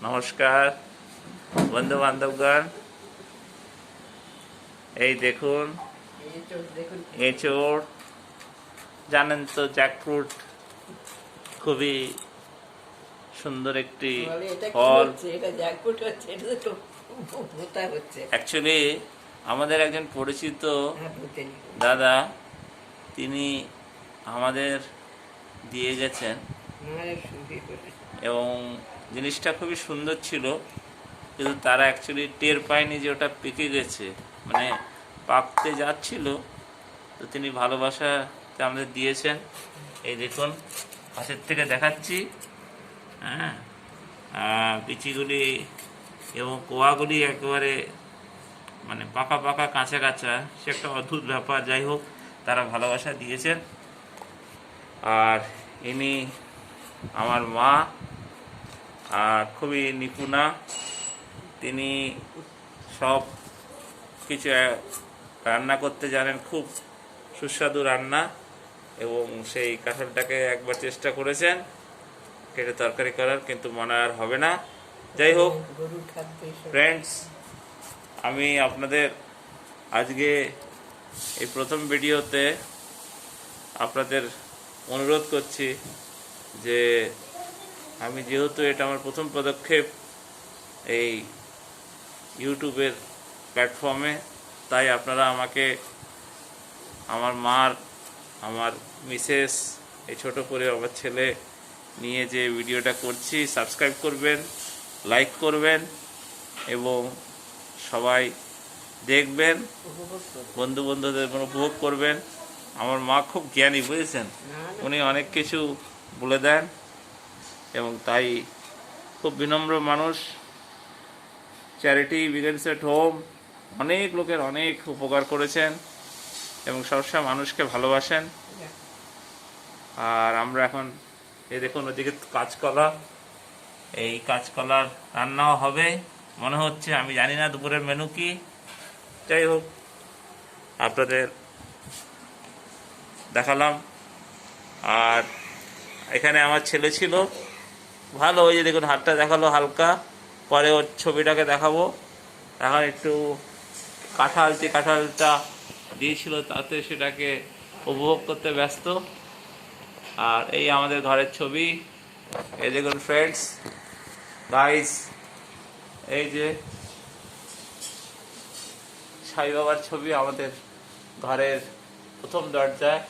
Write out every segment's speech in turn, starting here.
নমস্কার বন্ধু বান্ধবগণ, এই দেখুন এঁচোড়। জানেন তো জ্যাকফ্রুট খুবই সুন্দর একটি ফল। অ্যাকচুয়ালি আমাদের একজন পরিচিত দাদা, তিনি আমাদের দিয়ে গেছেন এবং জিনিসটা খুবই সুন্দর ছিল, কিন্তু তারা অ্যাকচুয়ালি টের পায়নি যে ওটা পেকে গেছে, মানে পাকতে যাচ্ছিল। তো তিনি ভালোবাসাতে আমাদের দিয়েছেন। এই দেখুন, পাশের থেকে দেখাচ্ছি। হ্যাঁ, বিচিগুলি এবং কোয়াগুলি একেবারে মানে পাকা পাকা কাঁচা কাঁচা, সে একটা অদ্ভুত ব্যাপার। যাই হোক, তারা ভালোবাসা দিয়েছেন। আর ইনি আমার মা, আর খুবই নিপুণা। তিনি সব কিছু রান্না করতে জানেন, খুব সুস্বাদু রান্না। এবং সেই কাঁঠালটাকে একবার চেষ্টা করেছেন কেটে তরকারি করার, কিন্তু মনে আর হবে না। যাই হোক ফ্রেন্ডস, আমি আপনাদের আজকে এই প্রথম ভিডিওতে আপনাদের অনুরোধ করছি যে আমি যেহেতু এটা আমার প্রথম পদক্ষেপ এই ইউটিউবের প্ল্যাটফর্মে, তাই আপনারা আমাকে, আমার মার, আমার মিসেস, এই ছোটো করে আমার ছেলে নিয়ে যে ভিডিওটা করছি, সাবস্ক্রাইব করবেন, লাইক করবেন এবং সবাই দেখবেন, বন্ধু বান্ধবদের উপভোগ করবেন। আমার মা খুব জ্ঞানী, বুঝেছেন, উনি অনেক কিছু বলে দেন এবং তাই খুব বিনম্র মানুষ। চ্যারিটি বিগিনস এট হোম, অনেক লোকের অনেক উপকার করেছেন এবং সবসময় মানুষকে ভালোবাসেন। আর আমরা এখন এই দেখুন, ওদিকে কাঁচকলা, এই কাঁচকলার রান্নাও হবে মনে হচ্ছে। আমি জানি না দুপুরের মেনু কি। যাই হোক, আপনাদের দেখালাম। আর এখানে আমার ছেলে ছিল, ভালো, ওই যে দেখুন হাতটা দেখালো হালকা, পরে ওর ছবিটাকে দেখাবো। এখন একটু কাঁঠালটা দিয়েছিল, তাতে সেটাকে উপভোগ করতে ব্যস্ত। আর এই আমাদের ঘরের ছবি, এই দেখুন ফ্রেন্ডস, গাইস, এই যে সাই বাবার ছবি আমাদের ঘরের প্রথম দরজায়।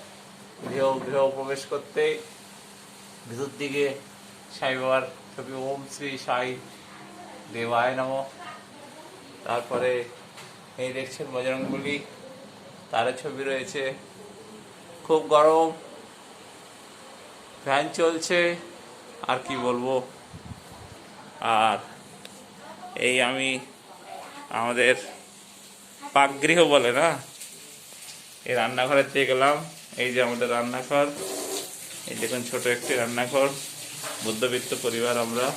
গৃহ প্রবেশ করতেই ভিতর দিকে সাই বাবার ছবি, ওম শ্রী সাই দেবায় নমঃ। তারপরে এই দেখছেন বজরংবলী, তার ছবি রয়েছে। খুব গরম, ফ্যান চলছে, আর কি বলবো। আর এই আমি আমাদের পাকগৃহ বলে না, এই রান্নাঘরের দিয়ে গেলাম। এই যে আমাদের রান্নাঘর, এই দেখুন ছোট একটি রান্নাঘর, মধ্যবিত্ত পরিবার আমরা।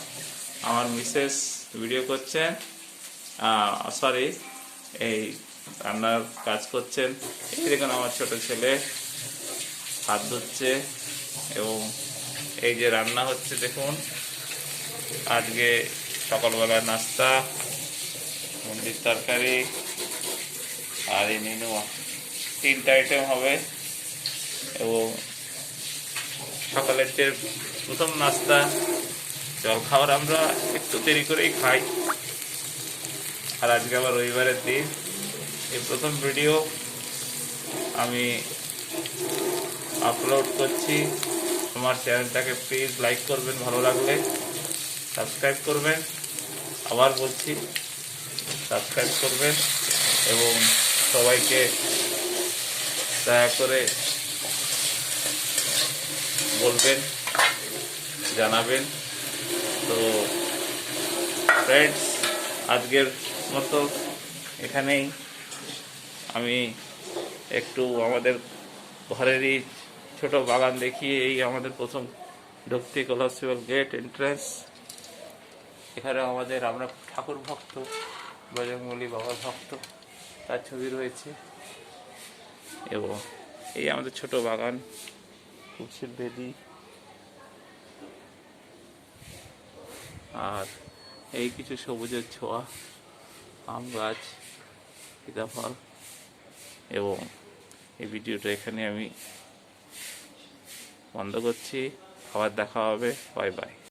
আমার মিসেস ভিডিও করছেন, সরি, এই রান্নার কাজ করছেন। এই দেখুন আমার ছোট ছেলে হাত ধুচ্ছে এবং এই যে রান্না হচ্ছে দেখুন। আজকে সকালবেলার নাস্তা, মুন্ডির তরকারি, আর এই মেনু 3টা আইটেম হবে। এবং সকালের যে প্রথম নাস্তা, জল খাবার আমরা একটু দেরি করেই খাই। আর আজকে আবার রবিবারের দিন, এই প্রথম ভিডিও আমি আপলোড করছি। আমার চ্যানেলটাকে প্লিজ লাইক করবেন, ভালো লাগলে সাবস্ক্রাইব করবেন। আবার বলছি, সাবস্ক্রাইব করবেন এবং সবাইকে দয়া করে বলবেন, জানাবেন। তো ফ্রেন্ডস, আজকের মতো এখানেই। আমি একটু আমাদের ঘরেরই ছোট বাগান দেখিয়ে, এই আমাদের প্রথম ঢুকতে কলাসিবল গেট এন্ট্রান্স। এখানে আমরা ঠাকুর ভক্ত, বজরংবলী বাবার ভক্ত, তার ছবি রয়েছে। এবং এই আমাদের ছোট বাগান, তুলসীর বেদি। আর এই কিছু সবুজের ছোঁয়া, আম গাছ, সীতাফল। এবং এই ভিডিওটা এখানে আমি বন্ধ করছি। আবার দেখা হবে। Bye bye.